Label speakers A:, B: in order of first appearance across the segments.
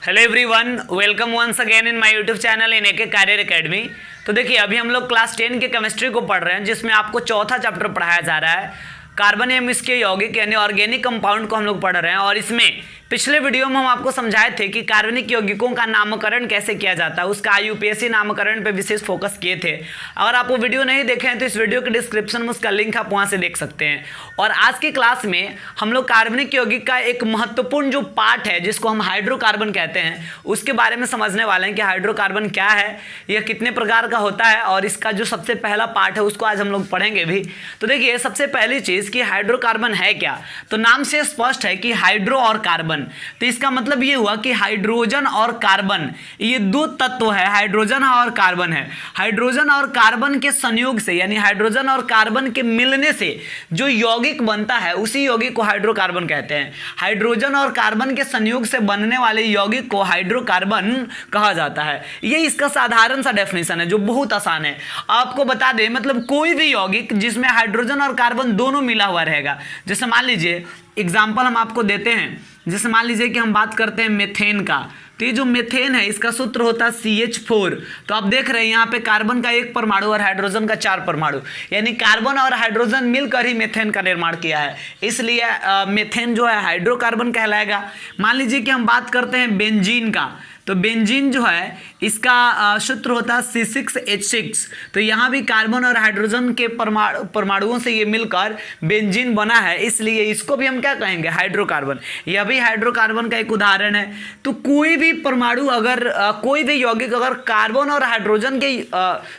A: Hello everyone, welcome once again in my YouTube channel in AK career academy. तो देखिए, अभी हम लोग क्लास 10 के केमिस्ट्री को पढ़ रहे हैं, जिसमें आपको चौथा चैप्टर पढ़ाया जा रहा है कार्बन एवं इसके यौगिक यानी ऑर्गेनिक कंपाउंड को हम लोग पढ़ रहे हैं। और इसमें पिछले वीडियो में हम आपको समझाए थे कि कार्बनिक यौगिकों का नामकरण कैसे किया जाता है, उसका यूपीएससी नामकरण पे विशेष फोकस किए थे। अगर आप वो वीडियो नहीं देखे हैं तो इस वीडियो के डिस्क्रिप्शन में उसका लिंक आप वहाँ से देख सकते हैं। और आज की क्लास में हम लोग कार्बनिक यौगिक का एक महत्वपूर्ण जो पार्ट है, जिसको हम हाइड्रोकार्बन कहते हैं, उसके बारे में समझने वाले हैं कि हाइड्रोकार्बन क्या है, यह कितने प्रकार का होता है, और इसका जो सबसे पहला पार्ट है उसको आज हम लोग पढ़ेंगे भी। तो देखिए, सबसे पहली चीज़ कि हाइड्रोकार्बन है क्या। तो नाम से स्पष्ट है कि हाइड्रो और कार्बन, तो इसका मतलब ये हुआ कि हाइड्रोजन और कार्बन ये दो तत्व है, हाइड्रोजन और कार्बन है। हाइड्रोजन और कार्बन के संयोग से यानी हाइड्रोजन और कार्बन के मिलने से जो यौगिक बनता है उसी यौगिक को हाइड्रोकार्बन कहते हैं। हाइड्रोजन और कार्बन के संयोग से बनने वाले यौगिक को हाइड्रोकार्बन कहा जाता है। ये इसका साधारण सा डेफिनेशन है जो बहुत आसान है। आपको बता दें, मतलब कोई भी यौगिक जिसमें हाइड्रोजन और कार्बन दोनों मिला हुआ रहेगा, जैसे मान लीजिए एग्जाम्पल हम आपको देते हैं, जैसे मान लीजिए कि हम बात करते हैं मेथेन का। तो ये जो मेथेन है इसका सूत्र होता है CH4। तो आप देख रहे हैं यहाँ पे कार्बन का 1 परमाणु और हाइड्रोजन का 4 परमाणु, यानी कार्बन और हाइड्रोजन मिलकर ही मेथेन का निर्माण किया है, इसलिए मेथेन जो है हाइड्रोकार्बन कहलाएगा। मान लीजिए कि हम बात करते हैं बेंजीन का। तो बेंजीन जो है इसका सूत्र होता है C6H6। तो यहाँ भी कार्बन और हाइड्रोजन के परमाणुओं से ये मिलकर बेंजीन बना है, इसलिए इसको भी हम क्या कहेंगे, हाइड्रोकार्बन। यह भी हाइड्रोकार्बन का एक उदाहरण है। तो कोई भी परमाणु अगर कोई भी यौगिक अगर कार्बन और हाइड्रोजन के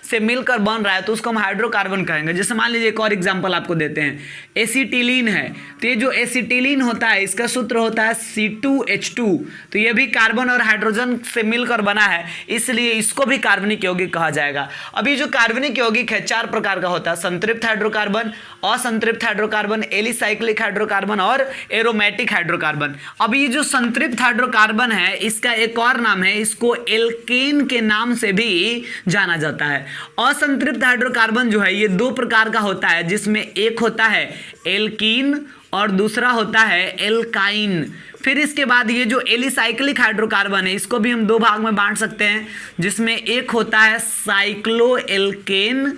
A: से मिलकर बन रहा है तो उसको हम हाइड्रोकार्बन कहेंगे। जैसे मान लीजिए एक और एग्जाम्पल आपको देते हैं, एसिटिलीन है। तो ये जो एसिटिलीन होता है इसका सूत्र होता है C2H2। तो ये भी कार्बन और हाइड्रोजन से मिलकर बना है, इसलिए इसको भी कार्बनिक यौगिक कहा जाएगा। अभी जो कार्बनिक यौगिक है 4 प्रकार का होता है, संतृप्त हाइड्रोकार्बन, असंतृप्त हाइड्रोकार्बन, एलिसाइक्लिक हाइड्रोकार्बन और एरोमेटिक हाइड्रोकार्बन। अब ये जो संतृप्त हाइड्रोकार्बन है इसका एक और नाम है, इसको एल्केन के नाम से भी जाना जाता है। असंतृप्त हाइड्रोकार्बन जो है ये 2 प्रकार का होता है, जिसमें एक होता है एल्कीन और दूसरा होता है एल्काइन। फिर इसके बाद ये जो एलिसाइक्लिक हाइड्रोकार्बन है इसको भी हम 2 भाग में बांट सकते हैं, जिसमें एक होता है साइक्लोएल्केन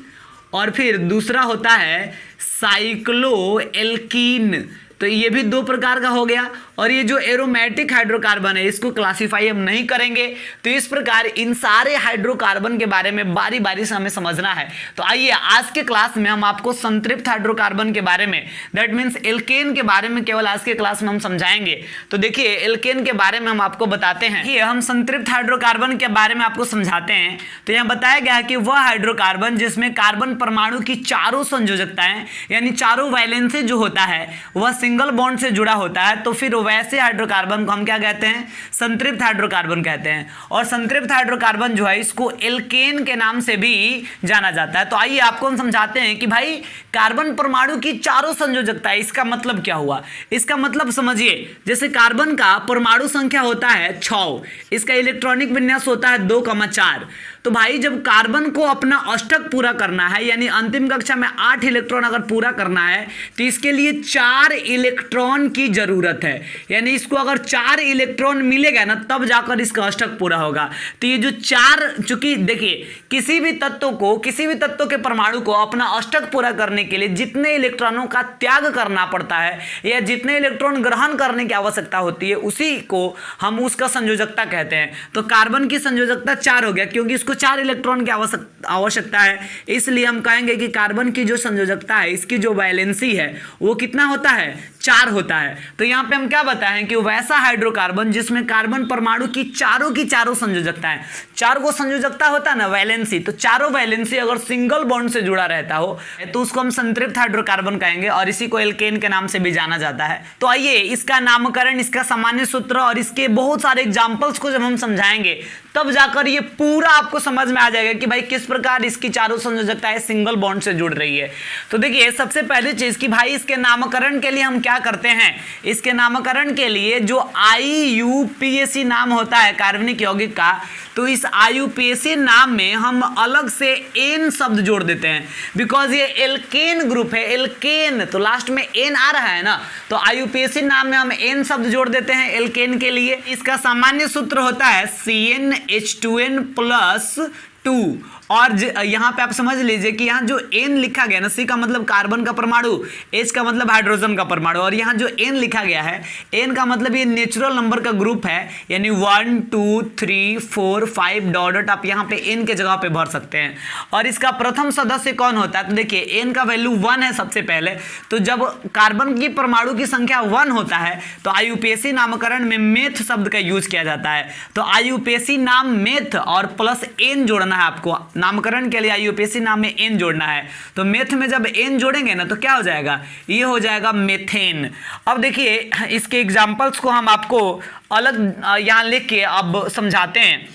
A: और फिर दूसरा होता है साइक्लोएल्कीन। तो ये भी 2 प्रकार का हो गया। और ये जो एरोमेटिक हाइड्रोकार्बन है इसको क्लासिफाई हम नहीं करेंगे। तो इस प्रकार इन सारे हाइड्रोकार्बन के बारे में बारी बारी से हमें समझना है। तो आइए आज के क्लास में हम आपको संतृप्त हाइड्रोकार्बन के बारे में, दैट मीन्स एल्केन के बारे में केवल आज के क्लास में हम समझाएंगे। तो देखिए, एल्केन के बारे में हम आपको बताते हैं। ये हम संतृप्त हाइड्रोकार्बन के बारे में आपको समझाते हैं। तो यहाँ बताया गया है कि वह हाइड्रोकार्बन जिसमें कार्बन परमाणु की चारों संयोजकताएं यानी चारों वैलेंसी जो होता है वह सिंगल बॉन्ड से जुड़ा होता है, तो फिर वैसे हाइड्रोकार्बन को हम क्या कहते हैं, संतृप्त हाइड्रोकार्बन कहते हैं। और संतृप्त हाइड्रोकार्बन जो है इसको एल्केन के नाम से भी जाना जाता है। तो आइए आपको हम समझाते हैं कि भाई कार्बन परमाणु की चारों संयोजकता इसका मतलब क्या हुआ। इसका मतलब समझिए, जैसे कार्बन का परमाणु संख्या होता है 6, इसका इलेक्ट्रॉनिक विन्यास होता है 2,4। तो भाई जब कार्बन को अपना अष्टक पूरा करना है यानी अंतिम कक्षा में 8 इलेक्ट्रॉन अगर पूरा करना है तो इसके लिए 4 इलेक्ट्रॉन की जरूरत है, यानी इसको अगर 4 इलेक्ट्रॉन मिलेगा ना तब जाकर इसका अष्टक पूरा होगा। तो ये जो 4, चूंकि देखिए किसी भी तत्व के परमाणु को अपना अष्टक पूरा करने के लिए जितने इलेक्ट्रॉनों का त्याग करना पड़ता है या जितने इलेक्ट्रॉन ग्रहण करने की आवश्यकता होती है उसी को हम उसका संयोजकता कहते हैं। तो कार्बन की संयोजकता 4 हो गया, क्योंकि इसको 4 इलेक्ट्रॉन की आवश्यकता है, इसलिए हम कहेंगे कि कार्बन की जो संयोजकता है इसकी जो वैलेंसी है वो कितना होता है, 4 होता है। तो यहाँ पे हम क्या बताएं कि वैसा हाइड्रोकार्बन जिसमें कार्बन परमाणु की चारों संयोजकता है, 4 को संयोजकता होता है ना वैलेंसी, तो चारों वैलेंसी अगर सिंगल बॉन्ड से जुड़ा रहता हो तो उसको हम संतृप्त हाइड्रोकार्बन कहेंगे और इसी को एल्केन के नाम से भी जाना जाता है। तो आइए इसका नामकरण, इसका सामान्य सूत्र और इसके बहुत सारे एग्जाम्पल्स को जब हम समझाएंगे तब जाकर ये पूरा आपको समझ में आ जाएगा कि भाई किस प्रकार इसकी चारों संयोजकताएं सिंगल बॉन्ड से जुड़ रही है। तो देखिए सबसे पहली चीज कि भाई इसके नामकरण के लिए हम क्या करते हैं, इसके नामकरण के लिए जो IUPAC नाम होता है कार्बनिक यौगिक का, तो इस IUPAC नाम में हम अलग से एन शब्द जोड़ देते हैं, बिकॉज ये एल्केन ग्रुप है, एल्केन, तो लास्ट में एन आ रहा है ना, तो IUPAC नाम में हम एन शब्द जोड़ देते हैं एल्केन के लिए। इसका सामान्य सूत्र होता है CnH2n+2, और यहाँ पे आप समझ लीजिए कि यहाँ जो N लिखा गया ना, C का मतलब कार्बन का परमाणु, H का मतलब हाइड्रोजन का परमाणु, और यहाँ जो N लिखा गया है, N का मतलब ये नेचुरल नंबर का ग्रुप है, यानी 1 2 3 4 5 डॉट आप यहाँ पे N के जगह पे भर सकते हैं। और इसका प्रथम सदस्य कौन होता है, तो देखिए N का वैल्यू 1 है सबसे पहले, तो जब कार्बन की परमाणु की संख्या 1 होता है तो IUPAC नामकरण में मेथ शब्द का यूज किया जाता है। तो IUPAC नाम मेथ और प्लस N जोड़ना है आपको, नामकरण के लिए IUPAC नाम में N जोड़ना है। तो मेथ में जब N जोड़ेंगे ना तो क्या हो जाएगा, ये हो जाएगा मेथेन। अब देखिए इसके एग्जांपल्स को हम आपको अलग यहाँ लिख के अब समझाते हैं।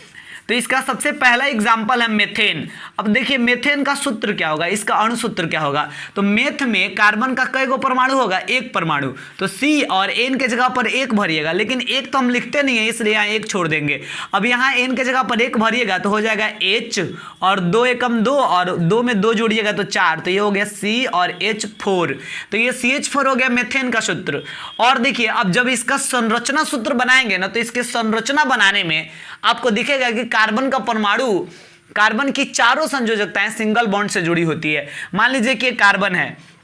A: तो इसका सबसे पहला एग्जाम्पल है मेथेन। अब देखिए मेथेन का सूत्र क्या होगा, इसका अणु सूत्र क्या होगा, तो मेथ में कार्बन का कई गो परमाणु होगा, एक परमाणु, तो C और N के जगह पर एक भरिएगा, लेकिन एक तो हम लिखते नहीं है इसलिए यहाँ एक छोड़ देंगे। अब यहाँ N के जगह पर एक भरिएगा तो हो जाएगा H, और 2 एकम 2, और 2 में 2 जोड़िएगा तो 4, तो ये हो गया C और H4, तो ये CH4 हो गया मेथेन का सूत्र। और देखिए अब जब इसका संरचना सूत्र बनाएंगे ना, तो इसके संरचना बनाने में आपको दिखेगा कि कार्बन का परमाणु, कार्बन की चारों संयोजकताएं सिंगल बॉन्ड से जुड़ी होती है। मान लीजिए कि कार्बन है,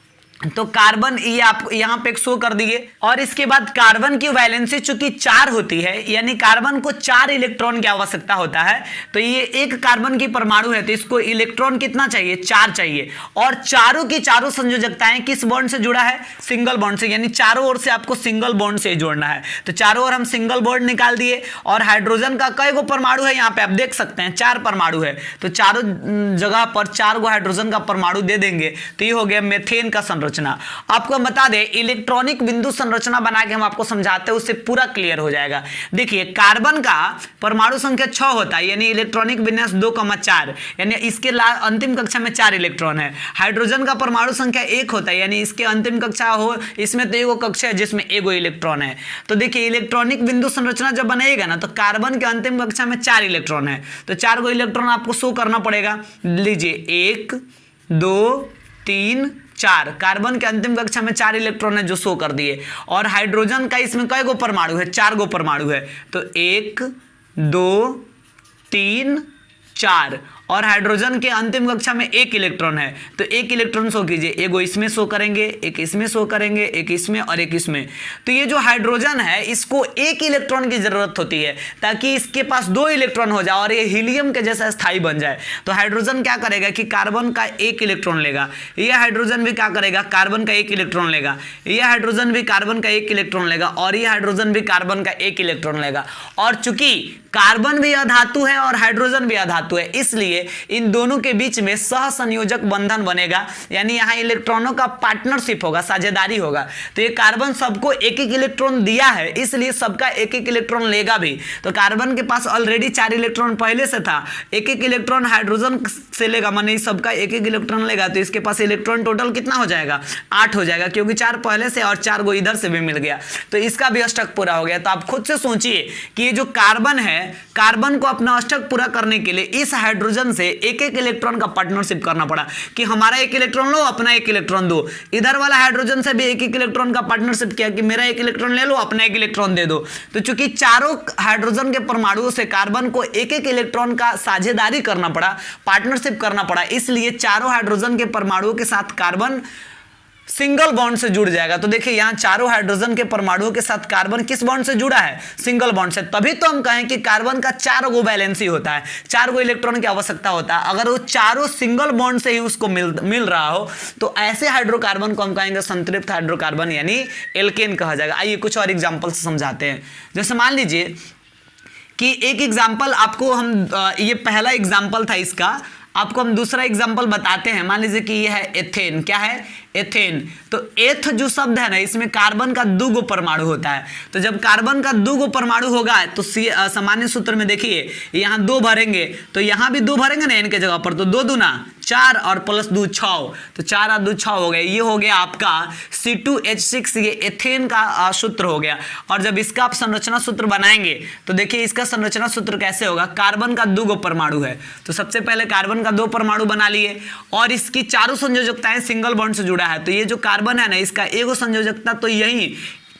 A: तो कार्बन ये आप यहां पे शो कर दिए, और इसके बाद कार्बन की वैलेंसी चूंकि 4 होती है, यानी कार्बन को 4 इलेक्ट्रॉन की आवश्यकता होता है, तो ये एक कार्बन की परमाणु है तो इसको इलेक्ट्रॉन कितना चाहिए, 4 चाहिए, और चारों की चारों संयोजकताएं किस बॉन्ड से जुड़ा है, सिंगल बॉन्ड से, यानी चारों ओर से आपको सिंगल बॉन्ड से जोड़ना है। तो चारों ओर हम सिंगल बॉन्ड निकाल दिए, और हाइड्रोजन का कई गो परमाणु है यहाँ पे आप देख सकते हैं, 4 परमाणु है, तो चारों जगह पर 4 गो हाइड्रोजन का परमाणु दे देंगे, तो ये हो गया मेथेन का संरचना। आपको बता दें इलेक्ट्रॉनिक बिंदु संरचना बना के हम आपको समझाते हैं, उससे पूरा क्लियर हो जाएगा। देखिए कार्बन का परमाणु संख्या 6 होता है, यानी इलेक्ट्रॉनिक विन्यास 2,4, यानी इसके अंतिम कक्षा में 4 इलेक्ट्रॉन है। हाइड्रोजन का परमाणु संख्या 1 होता है, यानी इसके अंतिम कक्षा हो, इसमें तो एगो कक्षा है जिसमें एगो इलेक्ट्रॉन है। तो देखिए इलेक्ट्रॉनिक बिंदु संरचना जब बनेगा ना, तो कार्बन के अंतिम कक्षा में 4 इलेक्ट्रॉन है, तो 4 गो इलेक्ट्रॉन आपको शो करना पड़ेगा। लीजिए 1 2 3 4, कार्बन के अंतिम कक्षा में 4 इलेक्ट्रॉन है जो शो कर दिए। और हाइड्रोजन का इसमें कई गो परमाणु है, 4 गो परमाणु है, तो 1 2 3 4, और हाइड्रोजन के अंतिम कक्षा में 1 इलेक्ट्रॉन है, तो 1 इलेक्ट्रॉन शो कीजिए, एगो इसमें शो करेंगे, एक इसमें शो करेंगे, एक इसमें और एक इसमें। तो ये जो हाइड्रोजन है इसको 1 इलेक्ट्रॉन की जरूरत होती है ताकि इसके पास 2 इलेक्ट्रॉन हो जाए और ये हीलियम के जैसा स्थायी बन जाए। तो हाइड्रोजन क्या करेगा कि कार्बन का 1 इलेक्ट्रॉन लेगा, यह हाइड्रोजन भी क्या करेगा, कार्बन का 1 इलेक्ट्रॉन लेगा, यह हाइड्रोजन भी कार्बन का 1 इलेक्ट्रॉन लेगा, और यह हाइड्रोजन भी कार्बन का 1 इलेक्ट्रॉन लेगा। और चूंकि कार्बन भी अधातु है और हाइड्रोजन भी अधातु है, इसलिए इन दोनों के बीच में सहसंयोजक बंधन बनेगा, यानी यहाँ इलेक्ट्रॉनों का पार्टनरशिप होगा, साझेदारी होगा। तो ये कार्बन सबको 1-1 इलेक्ट्रॉन दिया है, इसलिए सबका 1-1 इलेक्ट्रॉन लेगा भी। तो कार्बन के पास ऑलरेडी 4 इलेक्ट्रॉन पहले से था, 1-1 इलेक्ट्रॉन हाइड्रोजन से लेगा, माने सबका 1-1 इलेक्ट्रॉन लेगा, तो इसके पास इलेक्ट्रॉन टोटल कितना हो जाएगा, 8 हो जाएगा, क्योंकि 4 पहले से और 4 गो इधर से भी मिल गया, तो इसका भी अष्टक पूरा हो गया। तो आप खुद से सोचिए कि ये जो कार्बन है, कार्बन को अपना अष्टक पूरा करने के लिए इस हाइड्रोजन से 1-1 इलेक्ट्रॉन का पार्टनरशिप करना पड़ा कि हमारा 1 इलेक्ट्रॉन लो, अपना 1 इलेक्ट्रॉन दो। इधर वाला हाइड्रोजन से भी 1-1 इलेक्ट्रॉन का पार्टनरशिप किया कि मेरा 1 इलेक्ट्रॉन ले लो, अपना 1 इलेक्ट्रॉन दे दो। तो चूंकि चारों हाइड्रोजन के परमाणुओं से कार्बन को 1-1 इलेक्ट्रॉन का साझेदारी करना पड़ा, पार्टनरशिप करना पड़ा, इसलिए चारों हाइड्रोजन के परमाणुओं के साथ कार्बन सिंगल बॉन्ड से जुड़ जाएगा। तो देखिए यहाँ चारों हाइड्रोजन के परमाणुओं के साथ कार्बन किस बॉन्ड से जुड़ा है, सिंगल बॉन्ड से। तभी तो हम कहें कि कार्बन का 4 गो वैलेंसी होता है, 4 गो इलेक्ट्रॉन की आवश्यकता होता है। अगर वो चारों सिंगल बॉन्ड से ही उसको मिल रहा हो तो ऐसे हाइड्रोकार्बन को हम कहेंगे संतृप्त हाइड्रोकार्बन, यानी एल्केन कहा जाएगा। आइए कुछ और एग्जाम्पल से समझाते हैं। जैसे मान लीजिए कि एक एग्जाम्पल आपको हम, ये पहला एग्जाम्पल था इसका, आपको हम दूसरा एग्जाम्पल बताते हैं। मान लीजिए कि यह है एथेन, क्या है, एथेन। तो एथ जो शब्द है ना, इसमें कार्बन का 2 गो परमाणु होता है। तो जब कार्बन का 2 गो परमाणु होगा तो सामान्य सूत्र में देखिए यहाँ 2 भरेंगे, तो यहाँ भी 2 भरेंगे ना एन के जगह पर, तो 2 दूना 4 और प्लस 2 6, तो 4 और 2 6 हो गए। ये हो गया आपका C2H6, ये एथेन का सूत्र हो गया। और जब इसका आप संरचना सूत्र बनाएंगे तो देखिए इसका संरचना सूत्र कैसे होगा। कार्बन का 2 गो परमाणु है, तो सबसे पहले कार्बन का 2 परमाणु बना लिए और इसकी चारों संयोजकताएं सिंगल बॉन्ड से जुड़ा है। तो ये जो कार्बन है ना, इसका एगो संयोजकता तो यही,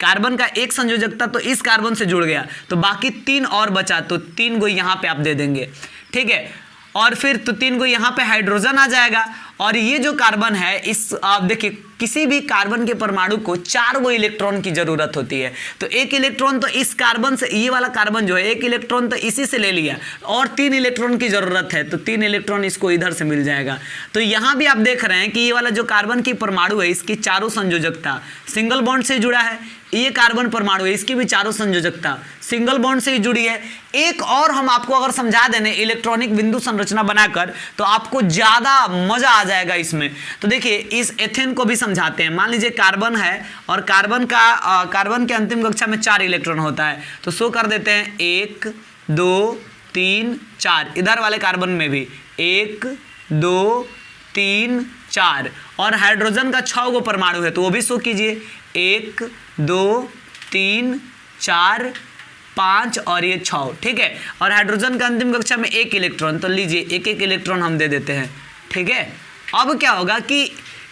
A: कार्बन का एक संयोजकता तो इस कार्बन से जुड़ गया, तो बाकी 3 और बचा, तो 3 गो यहाँ पे आप दे देंगे, ठीक है। और फिर तो 3 गो यहाँ पे हाइड्रोजन आ जाएगा। और ये जो कार्बन है, इस आप देखिए किसी भी कार्बन के परमाणु को 4 गो इलेक्ट्रॉन की जरूरत होती है। तो 1 इलेक्ट्रॉन तो इस कार्बन से, ये वाला कार्बन जो है 1 इलेक्ट्रॉन तो इसी से ले लिया और 3 इलेक्ट्रॉन की जरूरत है, तो 3 इलेक्ट्रॉन इसको इधर से मिल जाएगा। तो यहाँ भी आप देख रहे हैं कि ये वाला जो कार्बन की परमाणु है, इसकी चारों संयोजकता सिंगल बॉन्ड से जुड़ा है। ये कार्बन परमाणु है, इसकी भी चारों संयोजकता सिंगल बॉन्ड से ही जुड़ी है। एक और हम आपको अगर समझा देने इलेक्ट्रॉनिक बिंदु संरचना बनाकर, तो आपको ज्यादा मजा आ जाएगा इसमें। तो देखिए इस एथेन को भी समझाते हैं। मान लीजिए कार्बन है और कार्बन के अंतिम कक्षा में 4 इलेक्ट्रॉन होता है, तो शो कर देते हैं 1 2 3 4। इधर वाले कार्बन में भी 1 2 3 4। और हाइड्रोजन का 6 गो परमाणु है, तो वो भी शो कीजिए 1 2 3 4 5 और ये 6, ठीक है। और हाइड्रोजन का अंतिम कक्षा में 1 इलेक्ट्रॉन, तो लीजिए 1 इलेक्ट्रॉन हम दे देते हैं, ठीक है। अब क्या होगा कि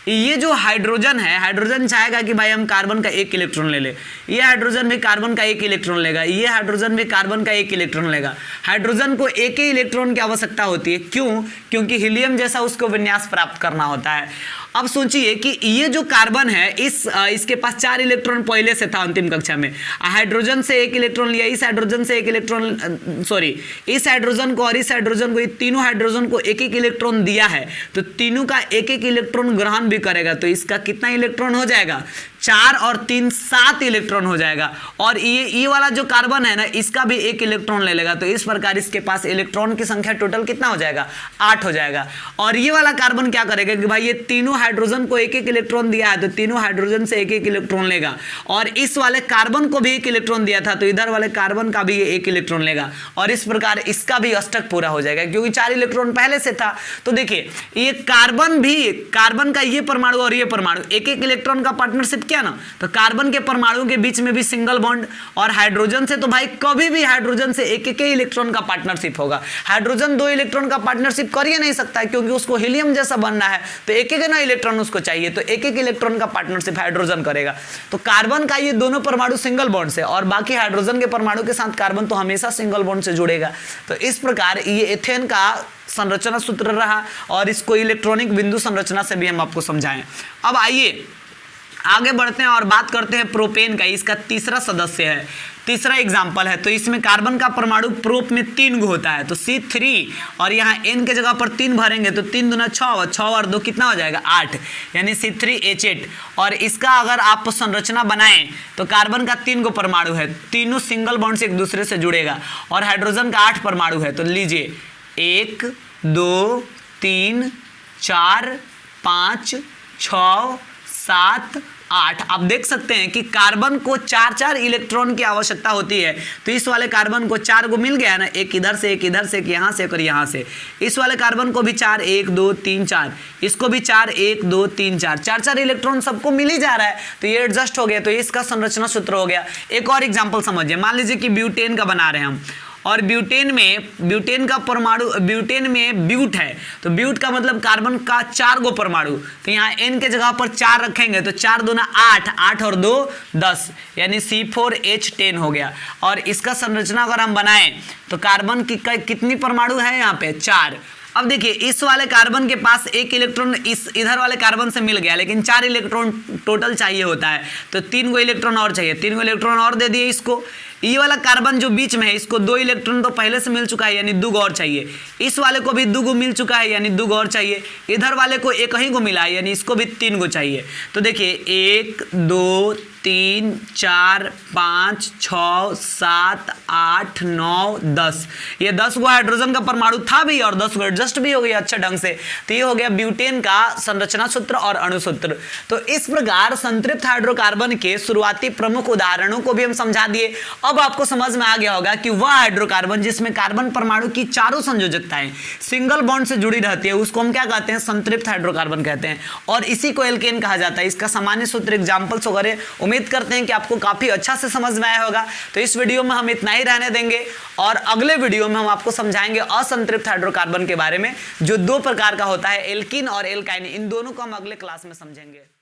A: ये जो हाइड्रोजन है, हाइड्रोजन चाहेगा कि भाई हम कार्बन का 1 इलेक्ट्रॉन ले ले, ये हाइड्रोजन भी कार्बन का 1 इलेक्ट्रॉन लेगा, ये हाइड्रोजन भी कार्बन का 1 इलेक्ट्रॉन लेगा। हाइड्रोजन को 1 ही इलेक्ट्रॉन की आवश्यकता होती है, क्यों? क्योंकि हीलियम जैसा उसको विन्यास प्राप्त करना होता है। अब सोचिए कि ये जो कार्बन है, इसके पास 4 इलेक्ट्रॉन पहले से था अंतिम कक्षा में, हाइड्रोजन से 1 इलेक्ट्रॉन लिया, इस हाइड्रोजन से 1 इलेक्ट्रॉन, सॉरी इस हाइड्रोजन को और इस हाइड्रोजन को, ये तीनों हाइड्रोजन को 1 इलेक्ट्रॉन दिया है, तो तीनों का 1 इलेक्ट्रॉन ग्रहण भी करेगा। तो इसका कितना इलेक्ट्रॉन हो जाएगा? 4 और 3 7 इलेक्ट्रॉन हो जाएगा। और ये वाला जो कार्बन है ना, इसका भी 1 इलेक्ट्रॉन ले लेगा। तो इस प्रकार इसके पास इलेक्ट्रॉन की संख्या टोटल कितना हो जाएगा? 8 हो जाएगा। और ये वाला कार्बन क्या करेगा कि भाई ये तीनों हाइड्रोजन को 1 इलेक्ट्रॉन दिया है, तो तीनों हाइड्रोजन से 1 इलेक्ट्रॉन लेगा। और इस वाले कार्बन को भी 1 इलेक्ट्रॉन दिया था, तो इधर वाले कार्बन का भी ये 1 इलेक्ट्रॉन लेगा। और इस प्रकार इसका भी अष्टक पूरा हो जाएगा, क्योंकि 4 इलेक्ट्रॉन पहले से था। तो देखिए ये कार्बन का ये परमाणु और ये परमाणु 1 इलेक्ट्रॉन का पार्टनरशिप किया ना, तो कार्बन के परमाणु के बीच में भी सिंगल बॉन्ड। और हाइड्रोजन से तो भाई कभी भी हाइड्रोजन से 1 इलेक्ट्रॉन का पार्टनरशिप होगा। हाइड्रोजन 2 इलेक्ट्रॉन का पार्टनरशिप कर ही नहीं सकता है, क्योंकि उसको हीलियम जैसा बनना है, तो 1 ना इलेक्ट्रॉन उसको चाहिए, तो 1 इलेक्ट्रॉन का पार्टनरशिप हाइड्रोजन करेगा। तो कार्बन का ये दोनों परमाणु सिंगल बॉन्ड से, और बाकी हाइड्रोजन के परमाणु के साथ कार्बन तो हमेशा सिंगल बॉन्ड से जुड़ेगा। तो इस प्रकार ये एथेन का संरचना सूत्र रहा, और इसको इलेक्ट्रॉनिक बिंदु संरचना से भी हम आपको समझाएं। अब आइए आगे बढ़ते हैं और बात करते हैं प्रोपेन का। इसका तीसरा सदस्य है, तीसरा एग्जाम्पल है। तो इसमें कार्बन का परमाणु प्रोप में 3 गो होता है, तो C3, और यहाँ N के जगह पर 3 भरेंगे, तो 3 दूना 6, 6 और 2 कितना हो जाएगा? 8, यानी C3H8। और इसका अगर आप संरचना बनाएं तो कार्बन का 3 गो परमाणु है, तीनों सिंगल बॉन्ड से एक दूसरे से जुड़ेगा। और हाइड्रोजन का 8 परमाणु है, तो लीजिए 1 2 3 4 5 6 7 8। आप देख सकते हैं कि कार्बन को 4 इलेक्ट्रॉन की आवश्यकता होती है। तो इस वाले कार्बन को 4 गो मिल गया ना, एक इधर से, एक इधर से, एक यहाँ से, एक और यहाँ से। इस वाले कार्बन को भी 4 1 2 3 4, इसको भी 4 1 2 3 4 इलेक्ट्रॉन सबको मिल ही जा रहा है, तो ये एडजस्ट हो गया। तो इसका संरचना सूत्र हो गया। एक और एग्जाम्पल समझिए, मान लीजिए कि ब्यूटेन का बना रहे हैं हम, और ब्यूटेन का परमाणु, ब्यूटेन में ब्यूट है, तो ब्यूट का मतलब कार्बन का 4 गो परमाणु, तो यहाँ N के जगह पर 4 रखेंगे, तो 4 दूना 8, 8 और 2 10, यानी C4H10 हो गया। और इसका संरचना अगर हम बनाएं तो कार्बन की कितनी परमाणु है यहाँ पे? 4। अब देखिए इस वाले कार्बन के पास 1 इलेक्ट्रॉन इस इधर वाले कार्बन से मिल गया, लेकिन 4 इलेक्ट्रॉन टोटल चाहिए होता है, तो 3 गो इलेक्ट्रॉन और चाहिए, 3 गो इलेक्ट्रॉन और दे दिए इसको। ये वाला कार्बन जो बीच में है इसको 2 इलेक्ट्रॉन तो पहले से मिल चुका है यानी 2 और चाहिए, इस वाले को भी 2 मिल चुका है यानी 2 और चाहिए, इधर वाले को 1 ही को मिला है यानी इसको भी 3 चाहिए। तो देखिए 1 2 3 4 5 6 7 8 9 10, ये 10 गो हाइड्रोजन का परमाणु था भी और 10 गो एडजस्ट भी हो गया अच्छे ढंग से। तो ये हो गया ब्यूटेन का संरचना सूत्र और अणु सूत्र। तो इस प्रकार संतृप्त हाइड्रोकार्बन के शुरुआती प्रमुख उदाहरणों को भी हम समझा दिए। अब आपको समझ में आ गया होगा कि वह हाइड्रोकार्बन जिसमें कार्बन परमाणु की चारों संयोजकताएं सिंगल बॉन्ड से जुड़ी रहती है उसको हम क्या कहते हैं, संतृप्त हाइड्रोकार्बन कहते हैं, और इसी को एल्केन कहा जाता है। इसका सामान्य सूत्र एग्जांपल्स वगैरह उम्मीद करते हैं कि आपको काफी अच्छा से समझ में आया होगा। तो इस वीडियो में हम इतना ही रहने देंगे और अगले वीडियो में हम आपको समझाएंगे असंतृप्त हाइड्रोकार्बन के बारे में, जो 2 प्रकार का होता है, एल्कीन और एल्काइन। इन दोनों को हम अगले क्लास में समझेंगे।